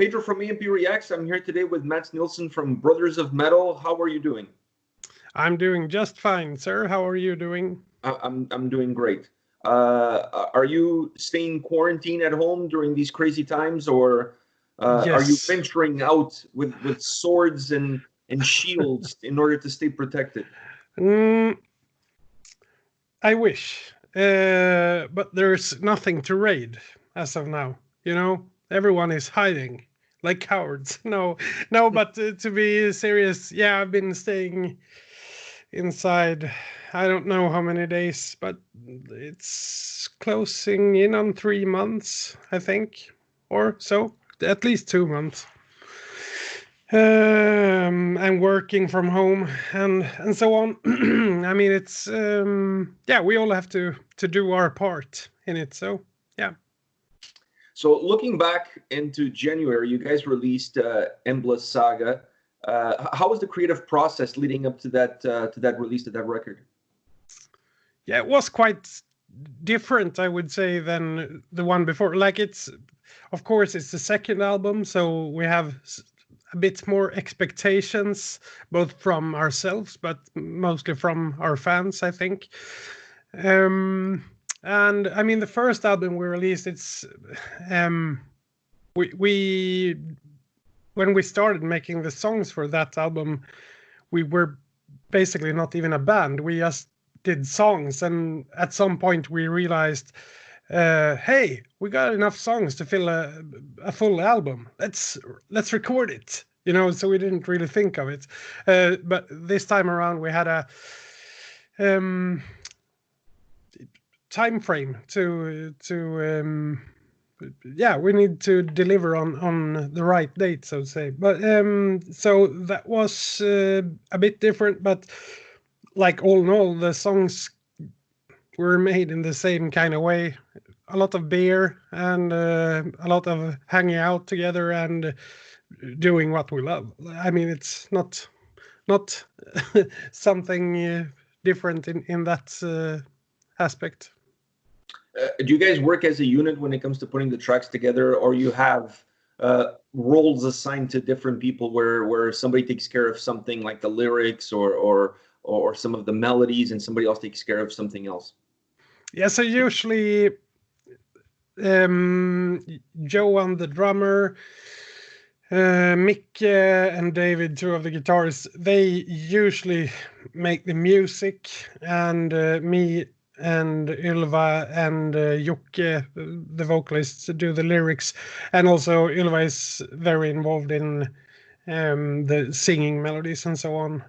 Pedro from A&P-REACTS. I'm here today with Nilsson from Brothers of Metal. How are you doing? I'm doing just fine, sir. How are you doing? I'm doing great. Are you staying quarantined at home during these crazy times, or Yes. are you venturing out with swords and shields in order to stay protected? I wish, but there's nothing to raid as of now. You know, everyone is hiding like cowards. No, but to be serious, yeah, I've been staying inside. I don't know how many days, but it's closing in on 3 months, I think, or so, at least 2 months. And working from home and so on. I mean, it's yeah, we all have to do our part in it. So yeah. So looking back into January, you guys released Endless Saga. How was the creative process leading up to that release, to that record? Yeah, it was quite different, I would say, than the one before. Like, it's, of course, it's the second album, so we have a bit more expectations, both from ourselves, but mostly from our fans, I think. And I mean, the first album we released, it's we when we started making the songs for that album, we were basically not even a band. We just did songs, and at some point we realized, hey, we got enough songs to fill a full album. Let's record it, you know. So we didn't really think of it, but this time around we had a time frame to yeah, we need to deliver on the right date, so to say. But so that was a bit different, but like all in all, the songs were made in the same kind of way. A lot of beer and a lot of hanging out together and doing what we love. I mean, it's not something different in that aspect. Do you guys work as a unit when it comes to putting the tracks together, or you have roles assigned to different people where somebody takes care of something like the lyrics or some of the melodies and somebody else takes care of something else? Yeah, so usually Johan, the drummer, Mick and David, two of the guitarists, they usually make the music, and me and Ylva and Jocke, the vocalists, do the lyrics. And also Ylva is very involved in the singing melodies and so on,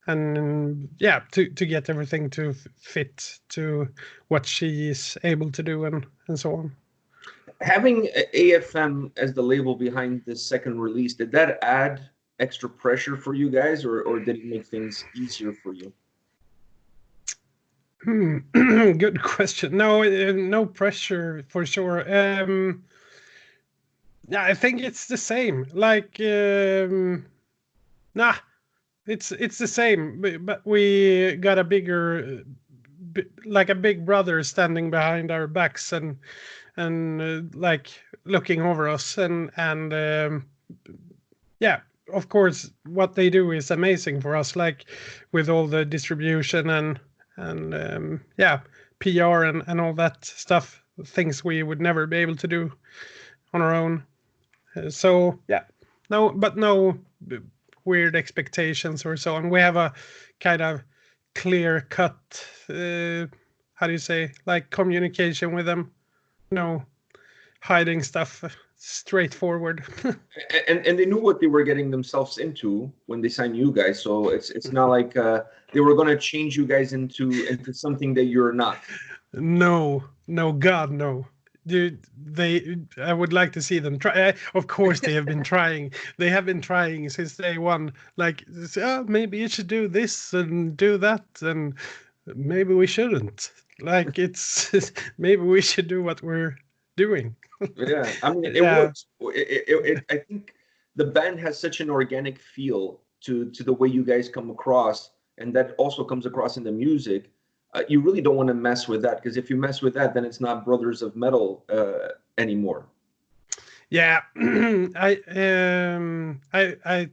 and yeah, to get everything to fit to what she is able to do and so on. Having AFM as the label behind this second release, did that add extra pressure for you guys, or did it make things easier for you? Good question. No pressure for sure. Yeah, I think it's the same. Like, nah, it's the same. But we got a bigger, like a big brother standing behind our backs and like looking over us and yeah, of course, what they do is amazing for us. Like with all the distribution and yeah, PR and all that stuff, things we would never be able to do on our own. So yeah, no weird expectations or so on. We have a kind of clear cut, how do you say, like communication with them. No hiding stuff, straightforward. and they knew what they were getting themselves into when they signed you guys, so it's not like they were going to change you guys into something that you're not. No, God, no. Dude, I would like to see them try. Of course, they have been trying. They have been trying since day one. Like, oh, maybe you should do this and do that, and maybe we shouldn't. Like, it's maybe we should do what we're doing. Yeah, I mean, it works. I think the band has such an organic feel to the way you guys come across, and that also comes across in the music. You really don't want to mess with that, because if you mess with that, then it's not Brothers of Metal anymore. Yeah, I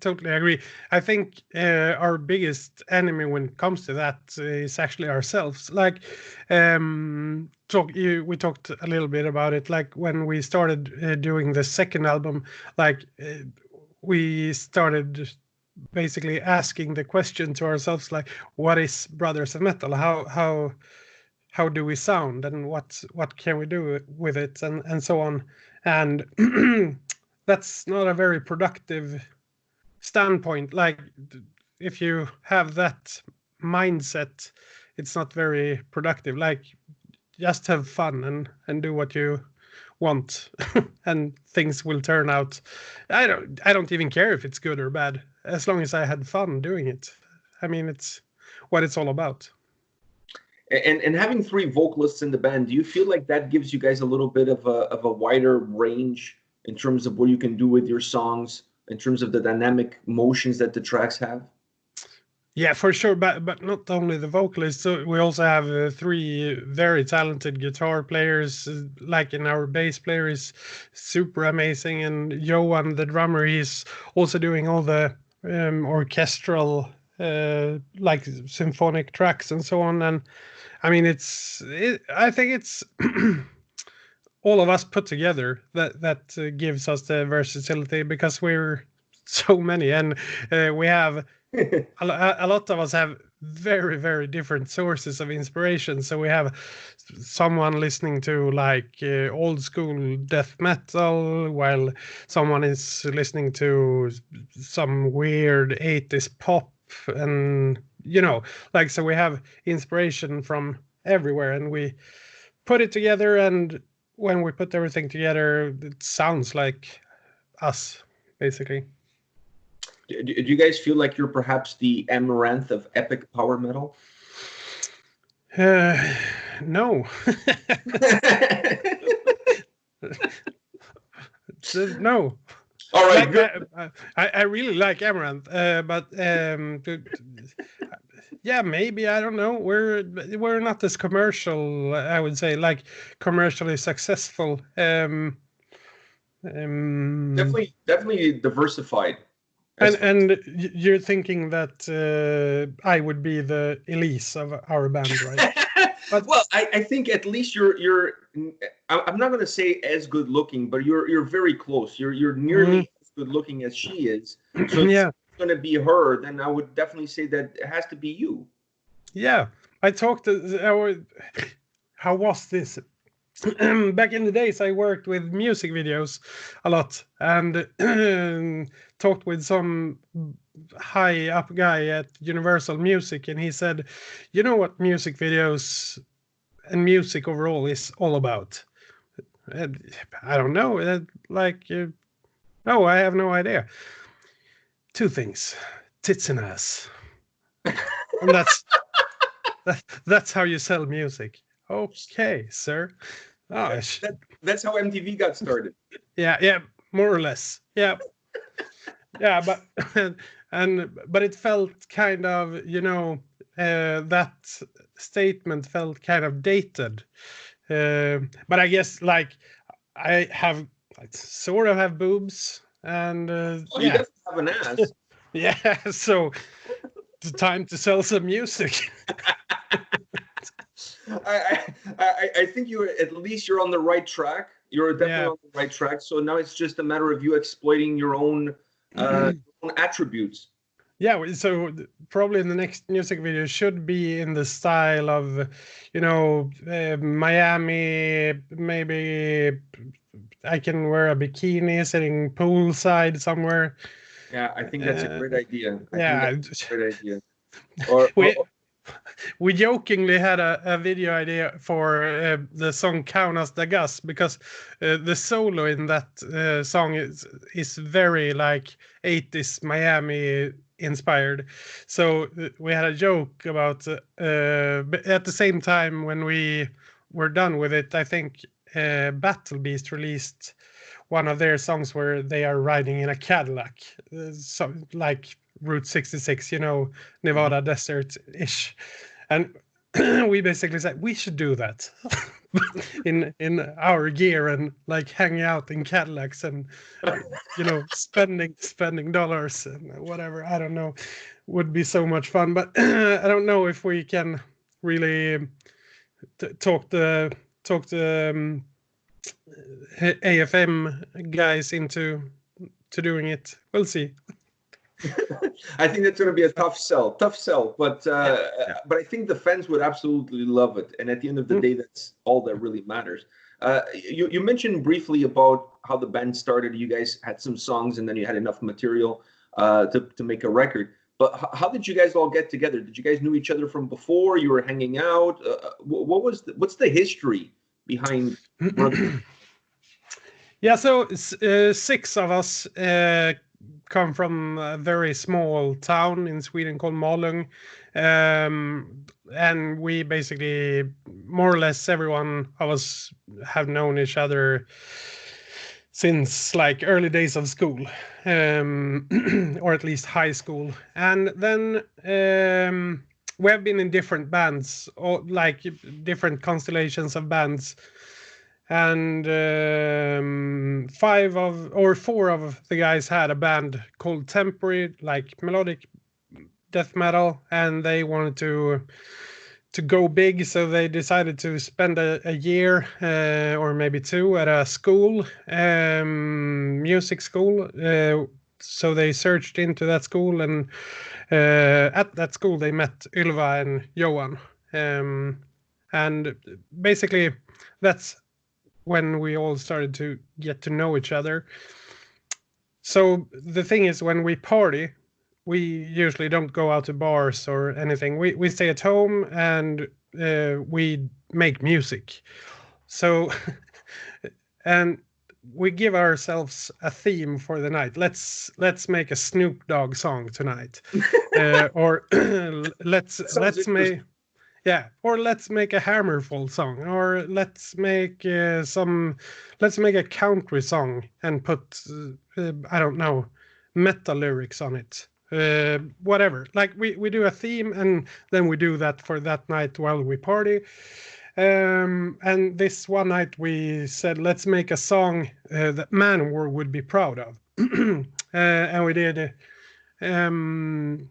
totally agree. I think our biggest enemy when it comes to that is actually ourselves. Like, we talked a little bit about it. Like when we started doing the second album, like we started basically asking the question to ourselves, like, what is Brothers of Metal? How do we sound, and what can we do with it, and so on. And that's not a very productive standpoint. Like, if you have that mindset, it's not very productive. Like, just have fun and do what you want, and things will turn out. I don't even care if it's good or bad, as long as I had fun doing it. I mean, it's what it's all about. And having three vocalists in the band, do you feel like that gives you guys a little bit of a wider range in terms of what you can do with your songs, in terms of the dynamic motions that the tracks have? Yeah, for sure. But not only the vocalists. So we also have three very talented guitar players. Like, in our bass player is super amazing, and Johan, the drummer, he's also doing all the orchestral, like symphonic tracks and so on. And I mean, I think it's all of us put together that gives us the versatility, because we're so many, and we have a lot of us have very, very different sources of inspiration. So we have someone listening to like old school death metal, while someone is listening to some weird 80s pop, and like, so we have inspiration from everywhere, and we put it together, and when we put everything together, it sounds like us, basically. Do you guys feel like you're perhaps the amaranth of epic power metal? No. No. All right, Like, good. I really like Amaranth, but yeah, maybe, I don't know. We're not as commercial, I would say, like commercially successful. Um, Definitely diversified. and As far and you're thinking that I would be the Elise of our band, right? But well, I think at least you're I'm not going to say as good looking, but you're very close. You're mm, nearly as good looking as she is. So if it's yeah, going to be her, then I would definitely say that it has to be you. yeah. I talked to how was this? Back in the days, I worked with music videos a lot, and talked with some high up guy at Universal Music, and he said, "You know what music videos and music overall is all about?" And I don't know. Like, no, I have no idea. Two things: tits and ass, and that's how you sell music. Okay, sir. Oh, That's how MTV got started. yeah, more or less. Yeah, yeah, but but it felt kind of, that statement felt kind of dated. But I guess, like, I sort of have boobs, and Oh, you yeah, definitely have an ass. yeah. So the time to sell some music. I think at least you're on the right track. You're definitely Yeah. on the right track. So now it's just a matter of you exploiting your own attributes. Yeah, so probably in the next music video should be in the style of, Miami. Maybe I can wear a bikini sitting poolside somewhere. Yeah, I think that's a great idea. I think Yeah, that's a great idea. Or, we or we jokingly had a video idea for the song "Count Us the Gus," because the solo in that song is very like 80s Miami inspired. So we had a joke about, but at the same time, when we were done with it, I think Battle Beast released one of their songs where they are riding in a Cadillac, like Route 66, Mhm. Nevada desert ish. And we basically said we should do that in our gear and like hang out in Cadillacs and spending dollars and whatever. I don't know, would be so much fun. But I don't know if we can really talk the AFM guys into doing it. We'll see. I think that's going to be a tough sell, but Yeah. but I think the fans would absolutely love it. And at the end of the day, that's all that really matters. You mentioned briefly about how the band started. You guys had some songs, and then you had enough material to make a record. But how did you guys all get together? Did you guys know each other from before? You were hanging out. What's the history behind? Yeah, so 6 of us come from a very small town in Sweden called Malung, and we basically more or less everyone of us have known each other since like early days of school, or at least high school, and then we have been in different bands, or like different constellations of bands. And 4 of the guys had a band called Temporary, like melodic death metal, and they wanted to go big, so they decided to spend a year or maybe 2 at a school, music school. So they searched into that school, and at that school they met Ylva and Johan, and basically that's when we all started to get to know each other. So the thing is, when we party, we usually don't go out to bars or anything. We stay at home and we make music. So and we give ourselves a theme for the night. Let's make a Snoop Dogg song tonight, or let's make. Yeah, or let's make a Hammerfall song, or let's make a country song and put I don't know, metal lyrics on it. Whatever. Like we do a theme, and then we do that for that night while we party. And this one night we said, let's make a song that Manowar would be proud of, and we did Son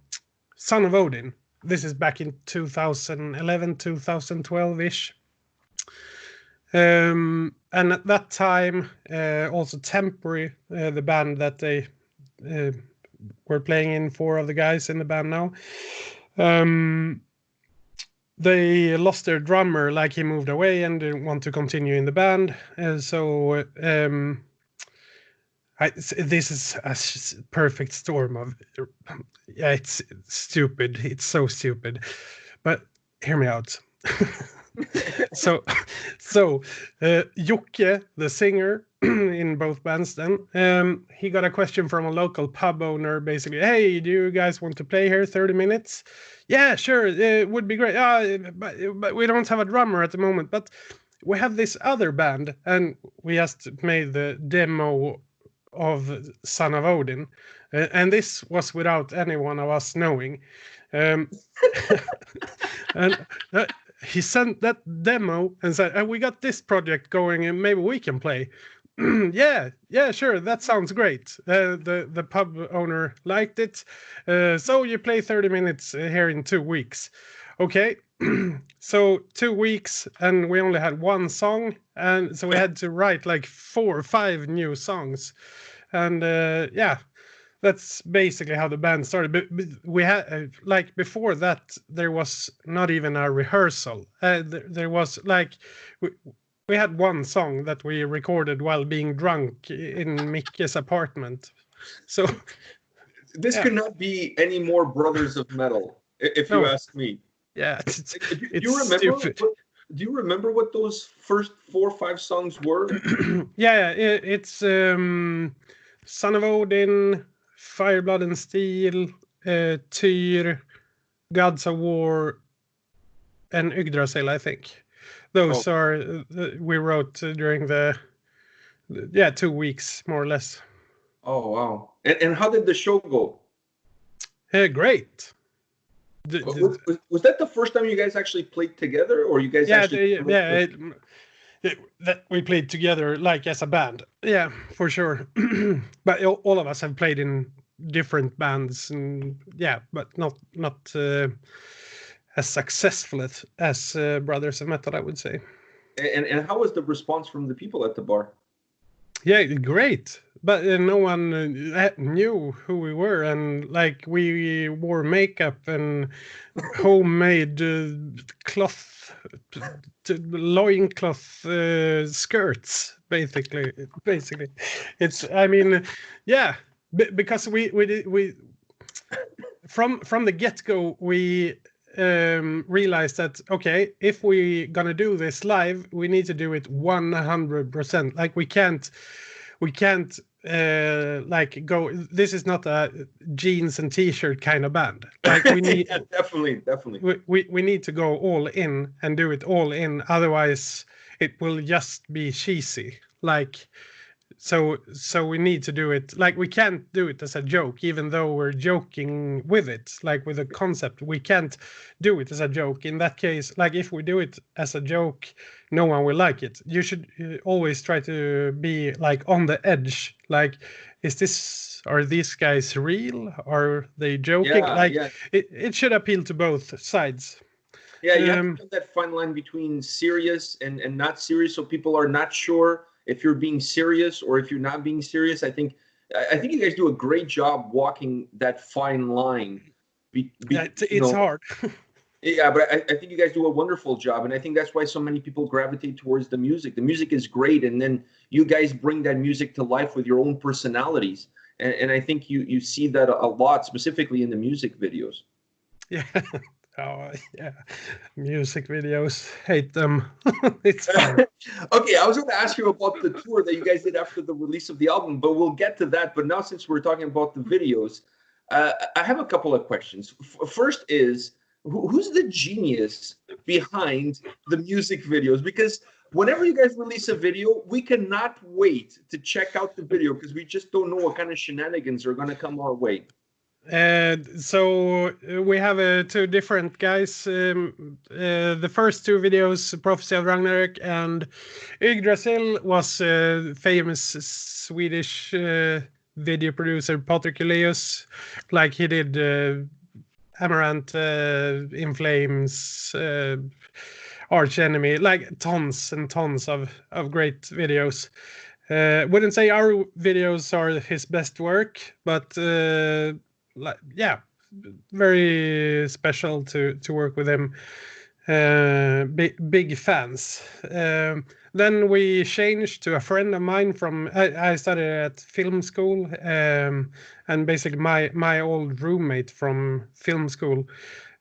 of Odin. This is back in 2011, 2012-ish. And at that time, also Temporary, the band that they were playing in, 4 of the guys in the band now, they lost their drummer, like he moved away and didn't want to continue in the band. So this is a perfect storm of, yeah, it's stupid. It's so stupid, but hear me out. so Jocke, the singer in both bands, then he got a question from a local pub owner, basically, hey, do you guys want to play here 30 minutes? Yeah, sure, it would be great. But we don't have a drummer at the moment, but we have this other band, and we just made the demo of Son of Odin, and this was without any one of us knowing, and he sent that demo and said, we got this project going and maybe we can play. yeah, sure, that sounds great. The pub owner liked it, so you play 30 minutes here in 2 weeks. Okay. So 2 weeks, and we only had 1 song, and so we had to write like 4 or 5 new songs, and yeah, that's basically how the band started. But we had like before that, there was not even a rehearsal. There was like we had 1 song that we recorded while being drunk in Micke's apartment. So this could not be any more brothers of metal, if you ask me. Yeah, do you remember? stupid. Do you remember what those first 4 or 5 songs were? Yeah, it's Son of Odin, Fire, Blood and Steel, Tyr, Gods of War, and Yggdrasil, I think. Those are we wrote during the 2 weeks, more or less. Oh, wow. And how did the show go? Great. Was that the first time you guys actually played together, or you guys actually? That we played together like as a band. Yeah, for sure. But all of us have played in different bands, and yeah, but not as successful as Brothers of Metal, I would say. And how was the response from the people at the bar? Yeah, great. But no one knew who we were, and like we wore makeup and homemade cloth, loincloth skirts, basically. It's, I mean, yeah, because we from the get-go we realized that, okay, if we gonna do this live, we need to do it 100%. Like we can't like go, this is not a jeans and t-shirt kind of band. Like we need Yeah, definitely. we need to go all in and do it all in, otherwise it will just be cheesy. Like so we need to do it, like we can't do it as a joke, even though we're joking with it, like with a concept. We can't do it as a joke. In that case, like if we do it as a joke, no one will like it. You should always try to be like on the edge, like, are these guys real? Are they joking? Like it should appeal to both sides. Yeah, you have to put that fine line between serious and not serious, so people are not sure if you're being serious or if you're not being serious. I think you guys do a great job walking that fine line. It's hard. Yeah, but I think you guys do a wonderful job, and I think that's why so many people gravitate towards the music. The music is great, and then you guys bring that music to life with your own personalities, and I think you see that a lot, specifically in the music videos. Yeah. Oh, yeah. Music videos. Hate them. It's fun. Okay, I was going to ask you about the tour that you guys did after the release of the album, but we'll get to that. But now, since we're talking about the videos, I have a couple of questions. First is, who's the genius behind the music videos? Because whenever you guys release a video, we cannot wait to check out the video because we just don't know what kind of shenanigans are going to come our way. So we have two different guys. The first two videos, Prophecy of Ragnarök and Yggdrasil, was famous Swedish video producer Patrik Elias. Like he did Amaranth, In Flames, Arch Enemy, like tons and tons of great videos. Wouldn't say our videos are his best work, but yeah, very special to work with him. Big fans. Then we changed to a friend of mine from I studied at film school, and basically my old roommate from film school,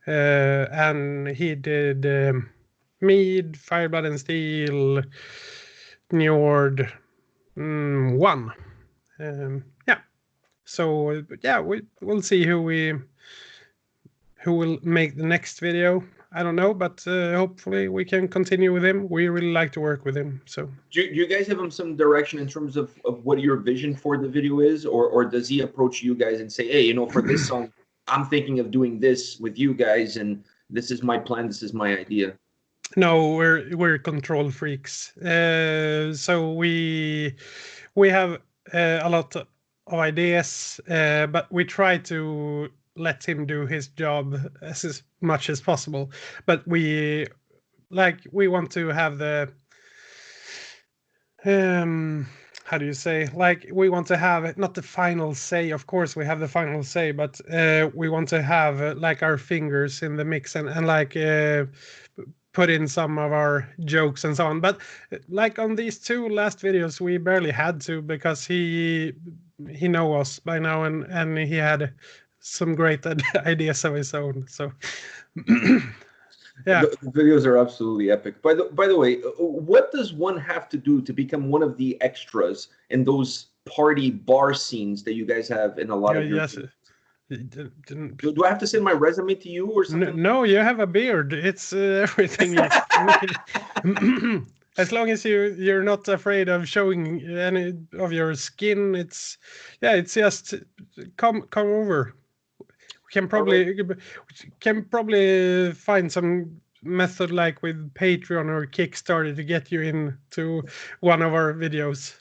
and he did Mead, Fire, Blood and Steel, Njord 1. Yeah. So yeah, we'll see who will make the next video. I don't know, but hopefully we can continue with him. We really like to work with him. So do you guys have him some direction in terms of what your vision for the video is, or does he approach you guys and say, hey, for this song, I'm thinking of doing this with you guys, and this is my plan, this is my idea? No, we're control freaks. So we have a lot of ideas, but we try to let him do his job as much as possible. But we want to have the how do you say, like, we want to have not the final say. Of course we have the final say, but we want to have like our fingers in the mix and like put in some of our jokes and so on. But like on these two last videos, we barely had to, because he know us by now, and he had some great ideas of his own. So yeah, the videos are absolutely epic. By the way, what does one have to do to become one of the extras in those party bar scenes that you guys have in a lot of your videos? Do I have to send my resume to you or something? No, you have a beard. It's everything. As long as you're not afraid of showing any of your skin, it's just come over. can probably find some method like with Patreon or Kickstarter to get you into one of our videos.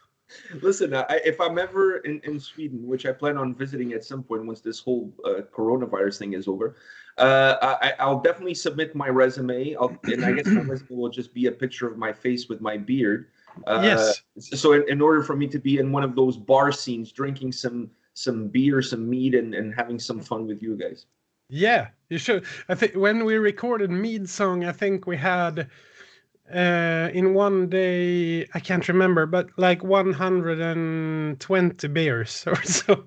Listen, if I'm ever in Sweden, which I plan on visiting at some point once this whole coronavirus thing is over, I'll definitely submit my resume. And I guess my resume will just be a picture of my face with my beard. Yes. So in order for me to be in one of those bar scenes, drinking some beer, some mead, and having some fun with you guys. Yeah, you should. I think when we recorded Mead Song, I think we had in one day, I can't remember, but like 120 beers or so.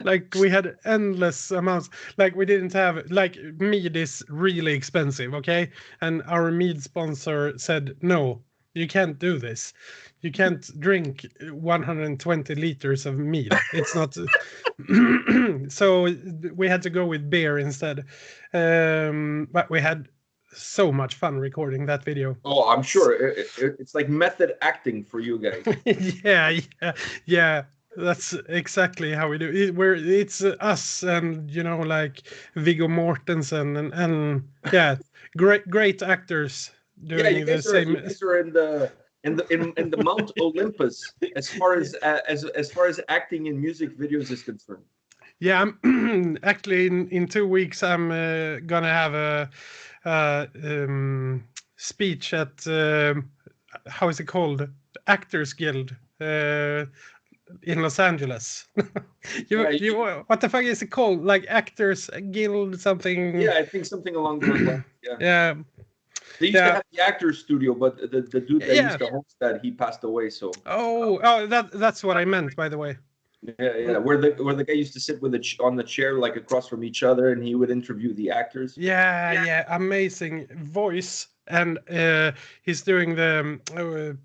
Like we had endless amounts. Like we didn't have, like, mead is really expensive, okay? And our mead sponsor said, no, you can't do this. You can't drink 120 liters of mead. It's not. So we had to go with beer instead. But we had so much fun recording that video. Oh, I'm sure it's like method acting for you guys. Yeah. That's exactly how we do it. It's us and like Viggo Mortensen and yeah, great actors doing the same. You guys are in the Mount Olympus as far as acting in music videos is concerned. Yeah, I'm actually in 2 weeks. I'm gonna have a speech at how is it called? Actors Guild in Los Angeles. What the fuck is it called? Like Actors Guild something? Yeah, I think something along those lines. Yeah. Yeah. They used to have the Actors Studio, but the dude that used to host that, he passed away. So. Oh, that's what I meant, by the way. Yeah. Where the guy used to sit on the chair like across from each other, and he would interview the actors. Yeah. Amazing voice, and he's doing the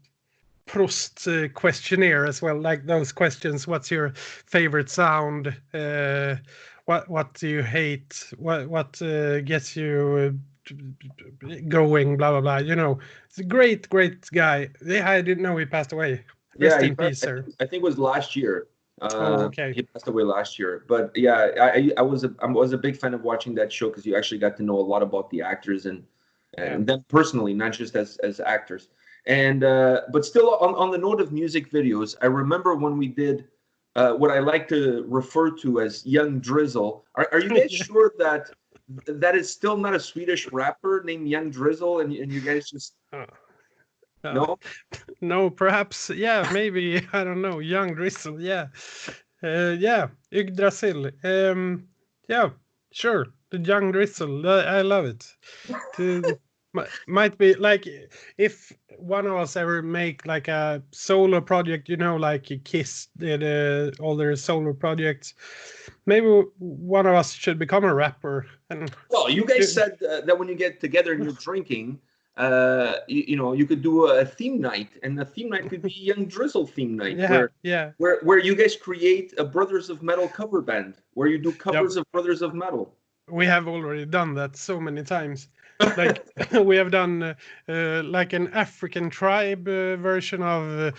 Proust questionnaire as well, like those questions. What's your favorite sound? What do you hate? What gets you going? Blah blah blah. It's a great guy. Yeah, I didn't know he passed away. Rest in peace, sir. I think it was last year. Okay. He passed away last year, but yeah, I was a big fan of watching that show because you actually got to know a lot about the actors and them personally, not just as actors. And but still, on the note of music videos, I remember when we did what I like to refer to as Young Drizzle. Are you guys sure that is still not a Swedish rapper named Young Drizzle, and you guys just No, perhaps, yeah, maybe, I don't know, Young Drizzle, yeah. Yggdrasil, yeah, sure, the Young Drizzle, I love it. Might be, like, if one of us ever make, like, a solo project, like Kiss did all their solo projects, maybe one of us should become a rapper. Well, you guys said that when you get together and you're drinking, you could do a theme night, and the theme night could be Young Drizzle theme night, where you guys create a Brothers of Metal cover band, where you do covers of Brothers of Metal. We have already done that so many times. Like we have done like an African tribe version of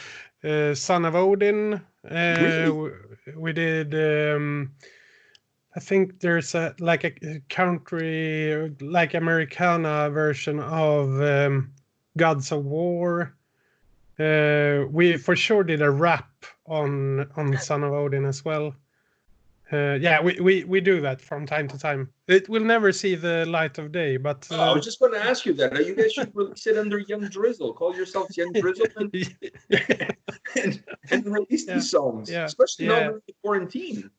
Son of Odin. Really? We did. I think there's a country, like Americana version of Gods of War. We for sure did a rap on Son of Odin as well. We do that from time to time. It will never see the light of day, but I was just going to ask you that. You guys should release it under Young Drizzle. Call yourselves Young Drizzle and release these songs, especially now during the quarantine.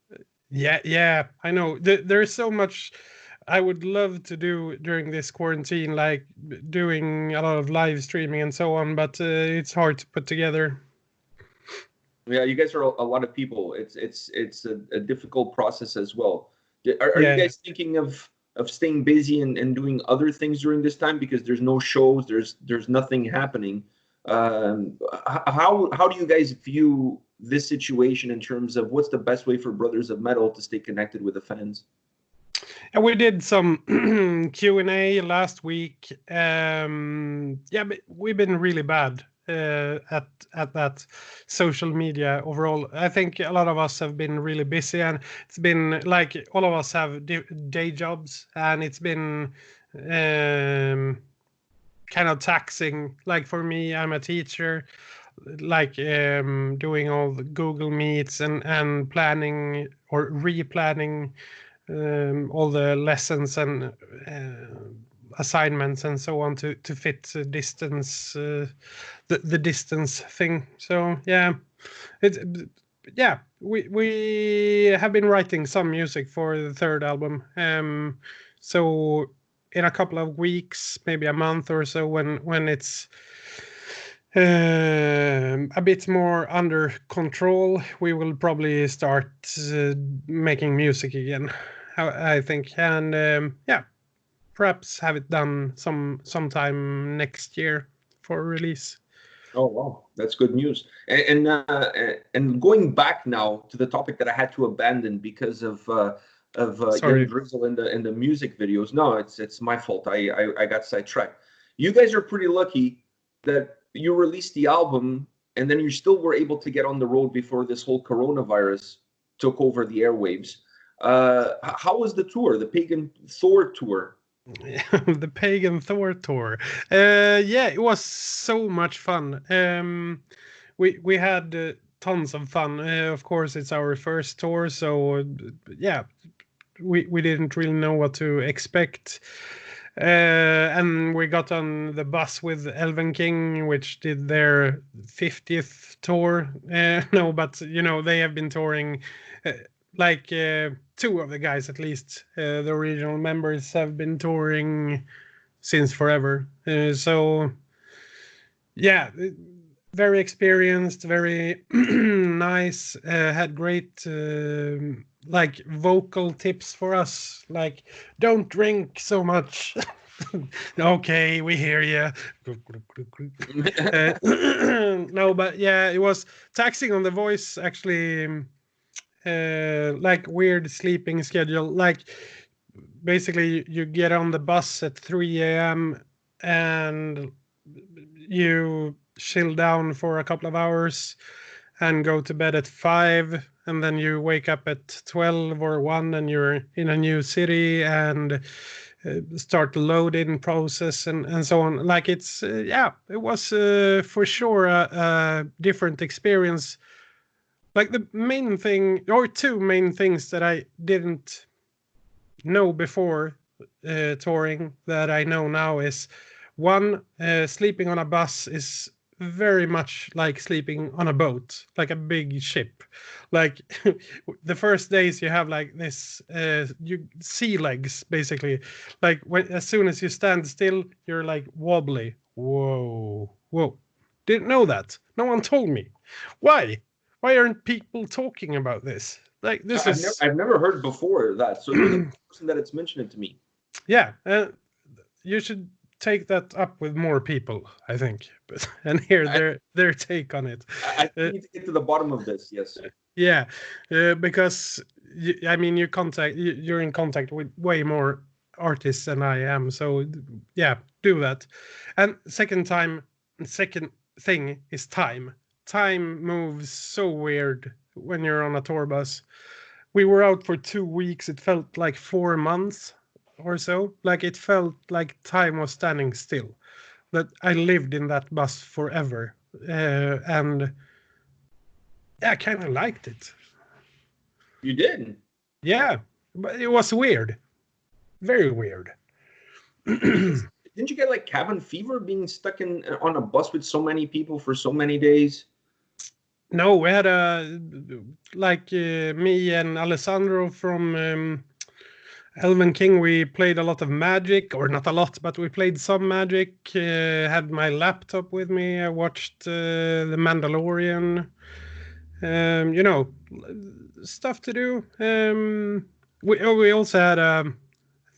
Yeah, I know. There's so much I would love to do during this quarantine, like doing a lot of live streaming and so on, but it's hard to put together. Yeah, you guys are a lot of people. It's a difficult process as well. Are you guys thinking of staying busy and doing other things during this time, because there's no shows, there's nothing happening? How do you guys view this situation in terms of what's the best way for Brothers of Metal to stay connected with the fans? And we did some Q&A last week. But we've been really bad. at that social media overall. I think a lot of us have been really busy, and it's been like all of us have day jobs, and it's been kind of taxing. Like for me, I'm a teacher, like doing all the Google Meets and planning or replanning all the lessons and assignments and so on to fit distance the distance thing. So yeah, we have been writing some music for the third album. So in a couple of weeks, maybe a month or so, when it's a bit more under control, we will probably start making music again, I think, and yeah, perhaps have it done sometime next year for release. Oh wow, that's good news. And going back now to the topic that I had to abandon because of Young Drizzle in the music videos. No, it's my fault. I got sidetracked. You guys are pretty lucky that you released the album and then you still were able to get on the road before this whole coronavirus took over the airwaves. How was the tour, the Pagan Thor tour? The Pagan Thor tour. Yeah, it was so much fun. We had tons of fun. Of course, it's our first tour, so yeah, we didn't really know what to expect. And we got on the bus with Elven King, which did their 50th tour. No, but they have been touring. Like two of the guys, at least, the original members, have been touring since forever. So yeah, very experienced, very nice. Had great like vocal tips for us, like don't drink so much. Okay, we hear you. No, but yeah, it was taxing on the voice, actually. Like weird sleeping schedule. Like basically you get on the bus at 3 a.m. and you chill down for a couple of hours and go to bed at 5, and then you wake up at 12 or 1 and you're in a new city and start the load-in process and so on. Like it's yeah, it was for sure a different experience. Like the main thing, or two main things that I didn't know before touring that I know now is, one, sleeping on a bus is very much like sleeping on a boat, like a big ship. Like the first days you have like this you sea legs, basically. Like as soon as you stand still, you're like wobbly. Whoa, didn't know that. No one told me. Why aren't people talking about this? Like this I've never heard before that. So you're the person that it's mentioned to me. Yeah, you should take that up with more people, I think, and hear their take on it. I need to get to the bottom of this. Yes. Yeah, because I mean, you're in contact with way more artists than I am. So yeah, do that. And second thing is time. Time moves so weird when you're on a tour bus. We were out for 2 weeks. It felt like 4 months or so. Like it felt like time was standing still. That I lived in that bus forever, and yeah, I kind of liked it. You did? Yeah, but it was weird, very weird. Didn't you get like cabin fever being stuck on a bus with so many people for so many days? No, we had me and Alessandro from Elven King. We played a lot of Magic, or not a lot, but we played some Magic. Had my laptop with me. I watched The Mandalorian. Stuff to do. We also had I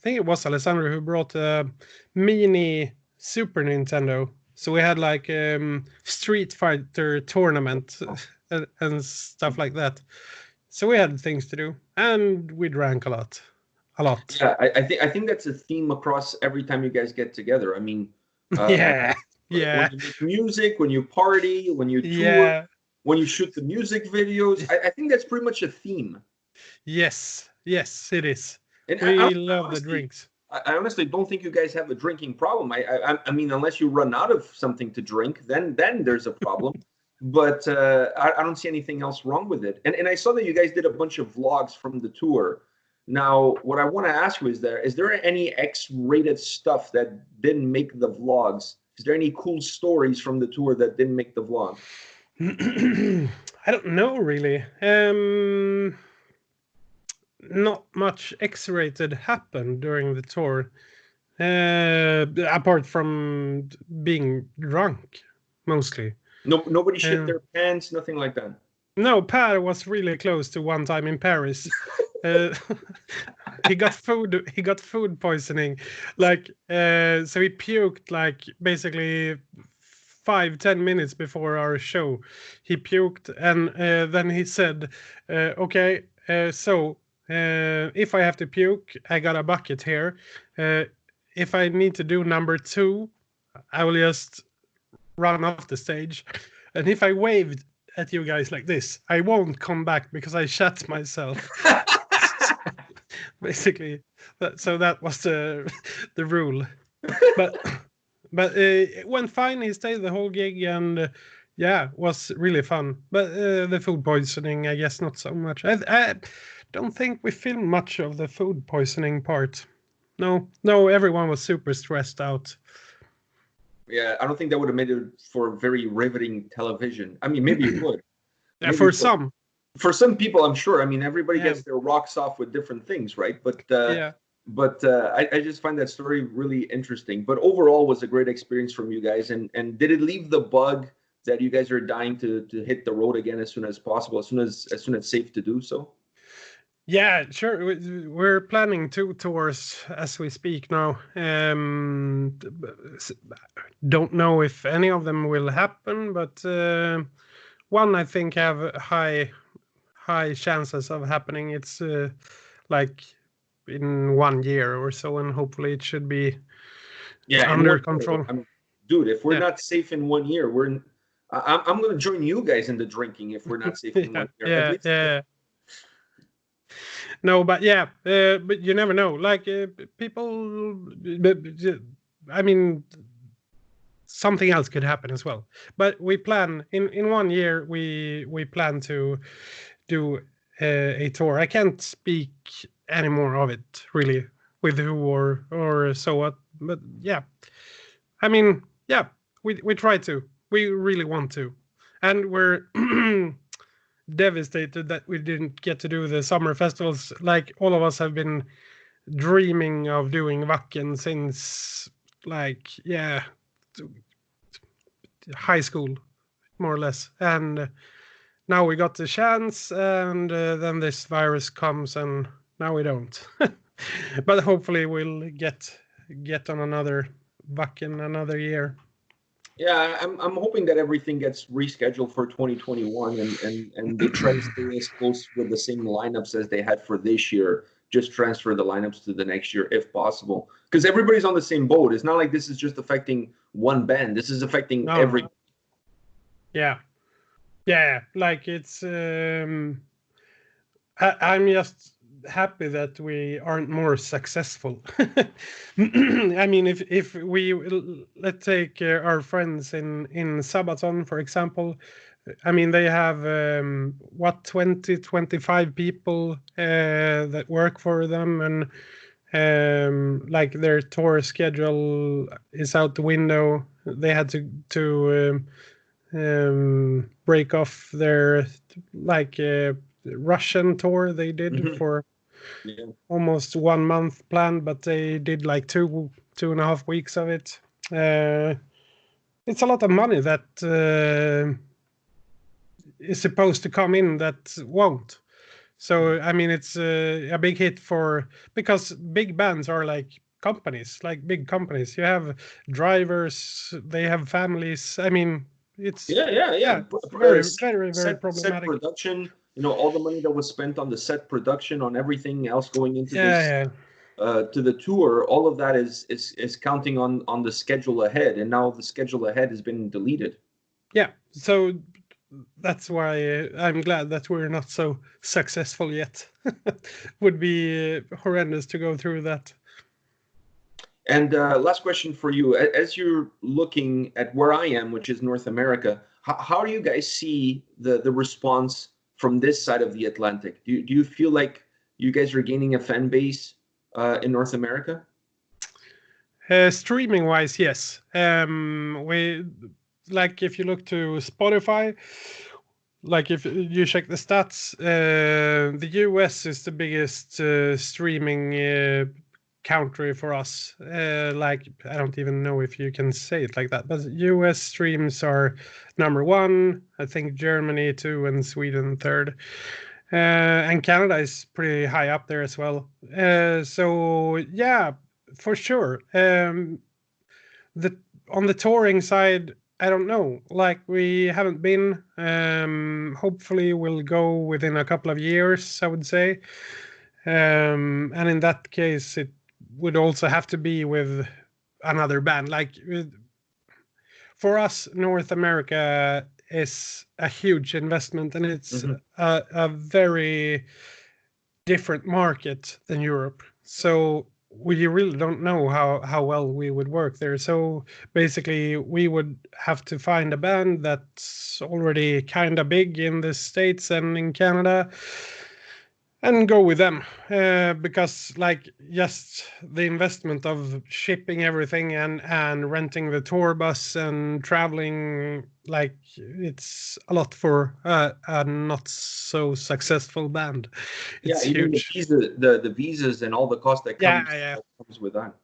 think it was Alessandro who brought a mini Super Nintendo. So we had like Street Fighter tournament and stuff like that. So we had things to do, and we drank a lot. Yeah, I think that's a theme across every time you guys get together. I mean, yeah, Yeah. When you make music, when you party, when you tour, Yeah. when you shoot the music videos. I think that's pretty much a theme. Yes. Yes, it is. And We love the drinks. I honestly don't think you guys have a drinking problem. I mean, unless you run out of something to drink, then there's a problem. But I don't see anything else wrong with it. And I saw that you guys did a bunch of vlogs from the tour. Now, what I want to ask you is there any X-rated stuff that didn't make the vlogs? Is there any cool stories from the tour that didn't make the vlog? I don't know really. Not much X-rated happened during the tour, apart from being drunk, mostly. No, nobody shit Um, their pants, nothing like that. no, Per was really close to one time in Paris. Uh, he got food poisoning, like so he puked like basically 5-10 minutes before our show. He puked, and then he said, "Okay, so if I have to puke, I got a bucket here. If I need to do number 2, I will just run off the stage, and if I waved at you guys like this, I won't come back because I shat myself." Basically, so that was the rule. But it went fine. He stayed the whole gig, and yeah, was really fun. But the food poisoning, I guess, not so much. I don't think we filmed much of the food poisoning part. No, everyone was super stressed out. Yeah, I don't think that would have made it for very riveting television. I mean, maybe it would. Yeah, for some. For some people, I'm sure. I mean, everybody Yeah. gets their rocks off with different things, right? But Yeah. I just find that story really interesting. But overall, was a great experience from you guys. And did it leave the bug that you guys are dying to hit the road again as soon as possible, as soon as it's safe to do so? Yeah, sure. We're planning 2 tours as we speak now. Don't know if any of them will happen, but one I think have high chances of happening. It's like in 1 year or so, and hopefully it should be under control. I mean, dude, if we're not safe in 1 year, I'm going to join you guys into drinking if we're not safe in 1 year. Yeah. No, but yeah, but you never know. Like people, I mean, something else could happen as well. But we plan in 1 year. We plan to do a tour. I can't speak any more of it really, with who or so what. But yeah, I mean, yeah, we try to. We really want to, and we're devastated that we didn't get to do the summer festivals. Like all of us have been dreaming of doing Wacken since like high school, more or less, and now we got the chance, and then this virus comes, and now we don't. But hopefully we'll get on another Wacken another year. Yeah, I'm hoping that everything gets rescheduled for 2021 and they try to stay as close with the same lineups as they had for this year. Just transfer the lineups to the next year if possible, because everybody's on the same boat. It's not like this is just affecting one band. This is affecting every. Yeah, like it's. I'm just happy that we aren't more successful. I mean, if we let's take our friends in Sabaton, for example. I mean, they have 20-25 people that work for them, and like their tour schedule is out the window. They had to break off their like Russian tour they did for almost 1 month planned, but they did like 2.5 weeks of it. It's a lot of money that is supposed to come in that won't. So I mean, it's a big hit because big bands are like companies, like big companies. You have drivers, they have families. I mean, it's very problematic. Set production, all the money that was spent on the set production, on everything else going into this. Yeah. to the tour, all of that is counting on the schedule ahead, and now the schedule ahead has been deleted. Yeah, so that's why I'm glad that we're not so successful yet. Would be horrendous to go through that. And last question for you. As you're looking at where I am, which is North America, how do you guys see the response from this side of the Atlantic? Do you feel like you guys are gaining a fan base in North America? Streaming wise, yes. We like if you look to Spotify, like if you check the stats, the US is the biggest streaming country for us. Like I don't even know if you can say it like that, but US streams are number one. I think Germany two and Sweden third. And Canada is pretty high up there as well. So yeah, for sure. The on the touring side, I don't know. Like we haven't been. Hopefully, we'll go within a couple of years. I would say. And in that case, it would also have to be with another band. Like for us, North America is a huge investment, and it's a very different market than Europe. So we really don't know how well we would work there. So basically, we would have to find a band that's already kind of big in the States and in Canada and go with them, because like just the investment of shipping everything and renting the tour bus and traveling, like it's a lot for a not so successful band. Yeah, It's even huge. the visas and all the cost that comes Yeah. comes with that.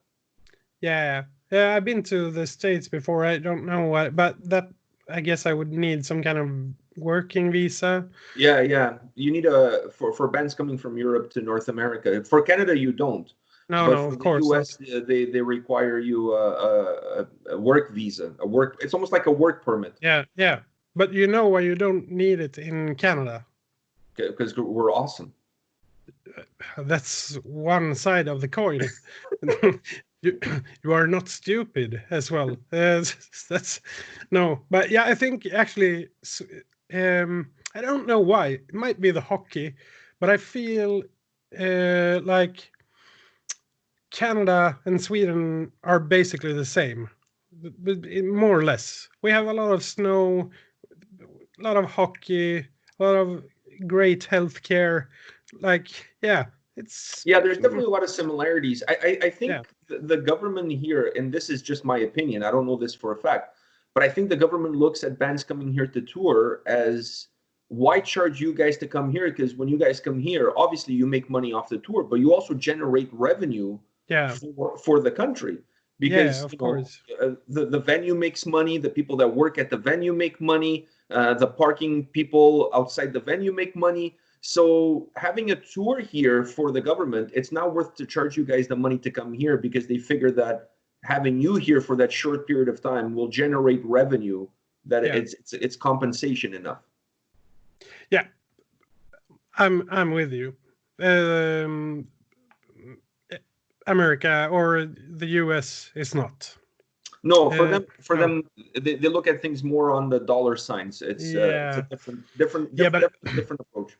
Yeah, I've been to the States before. I don't know what, but that I guess I would need some kind of working visa. Yeah. You need for bands coming from Europe to North America. For Canada, you don't. But No, for of the course not. US, they require you a work visa, a work. It's almost like a work permit Yeah. But you know why you don't need it in Canada? because we're awesome. That's one side of the coin. You are not stupid as well. That's no, but yeah, I think actually, I don't know why. It might be the hockey, but I feel like Canada and Sweden are basically the same, more or less. We have a lot of snow, a lot of hockey, a lot of great healthcare. Like, yeah, it's Yeah, there's definitely a lot of similarities. I yeah, think the government here, and this is just my opinion, I don't know this for a fact, but I think the government looks at bands coming here to tour as why charge you guys to come here? Because when you guys come here, obviously you make money off the tour, but you also generate revenue yeah, for the country yeah, because of course. the venue makes money, the people that work at the venue make money, the parking people outside the venue make money. So having a tour here for the government, it's not worth to charge you guys the money to come here because they figure that having you here for that short period of time will generate revenue that Yeah, it's compensation enough. yeah, I'm with you. Um, America or the US is not. No, for No, them, they look at things more on the dollar signs. It's a yeah, yeah, different approach.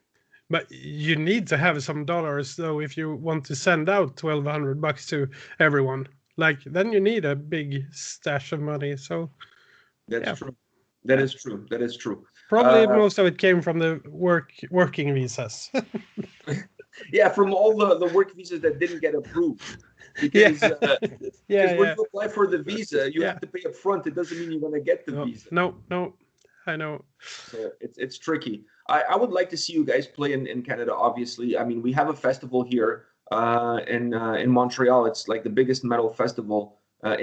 but you need to have some dollars though if you want to send out $1,200 to everyone. Like then you need a big stash of money. So That's yeah, true. That yeah. is true. That is true. Probably Uh, most of it came from the working visas. yeah, from all the work visas that didn't get approved, Yeah, because when yeah, you apply for the visa, you yeah. have to pay up front. It doesn't mean you're going to get the No, visa. no, I know. So it's tricky. I would like to see you guys play in Canada. Obviously, I mean we have a festival here in Montreal. It's like the biggest metal festival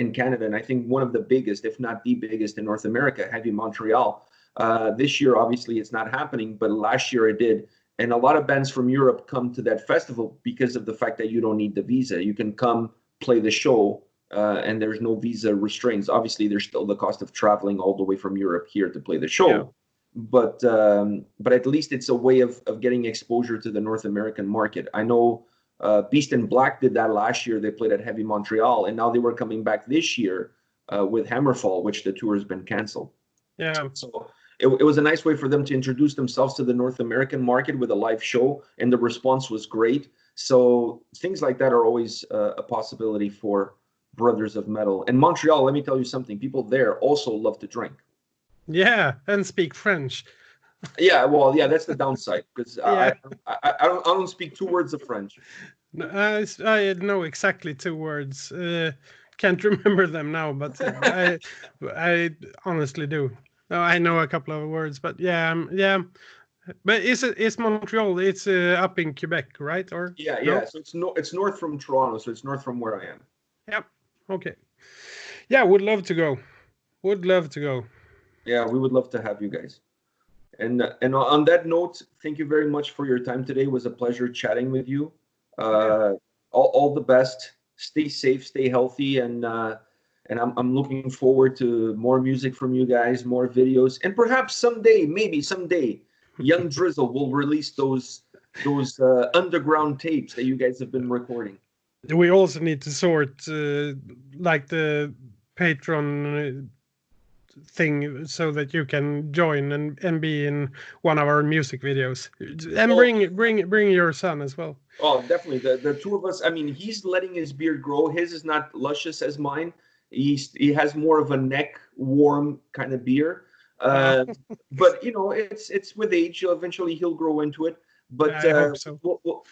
in Canada, and I think one of the biggest, if not the biggest, in North America. Heavy Montreal. This year, obviously, it's not happening, but last year it did. And a lot of bands from Europe come to that festival because of the fact that you don't need the visa. You can come play the show, and there's no visa restraints. Obviously, there's still the cost of traveling all the way from Europe here to play the show. Yeah. But at least it's a way of getting exposure to the North American market. I know Beast and Black did that last year. They played at Heavy Montreal, and now they were coming back this year with Hammerfall, which the tour has been canceled. Yeah. So it was a nice way for them to introduce themselves to the North American market with a live show, and the response was great. So things like that are always a possibility for Brothers of Metal. And Montreal, let me tell you something, people there also love to drink. Yeah, and speak French. Yeah, well, yeah, that's the downside, because Yeah. I don't speak 2 words of French. I know exactly 2 words. Can't remember them now, but I honestly do. No, I know a couple of words, but yeah. But it's Montreal? It's up in Quebec, right? Or Yeah, no? yeah. So it's north from Toronto, so it's north from where I am. Yep. Okay. Yeah, would love to go. Would love to go. Yeah, we would love to have you guys. And on that note, thank you very much for your time today. It was a pleasure chatting with you. All the best. Stay safe, stay healthy, and I'm looking forward to more music from you guys, more videos, and perhaps someday, maybe someday, Young Drizzle will release those underground tapes that you guys have been recording. We also need to sort like the Patreon thing so that you can join and be in one of our music videos, and bring your son as well. Oh, definitely. The 2 of us. I mean, he's letting his beard grow. His is not luscious as mine. He has more of a neck warm kind of beard. But you know, it's with age. Eventually, he'll grow into it. But I hope so.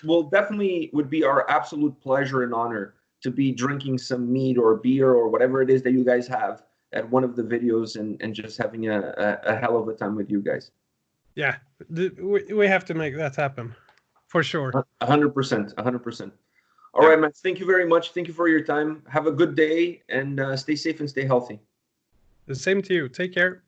we'll definitely would be our absolute pleasure and honor to be drinking some mead or beer or whatever it is that you guys have at one of the videos, and just having a hell of a time with you guys. Yeah, we have to make that happen for sure. 100%, 100%. All Yeah. right, Matt. Thank you very much. Thank you for your time. Have a good day, and stay safe and stay healthy. The same to you. Take care.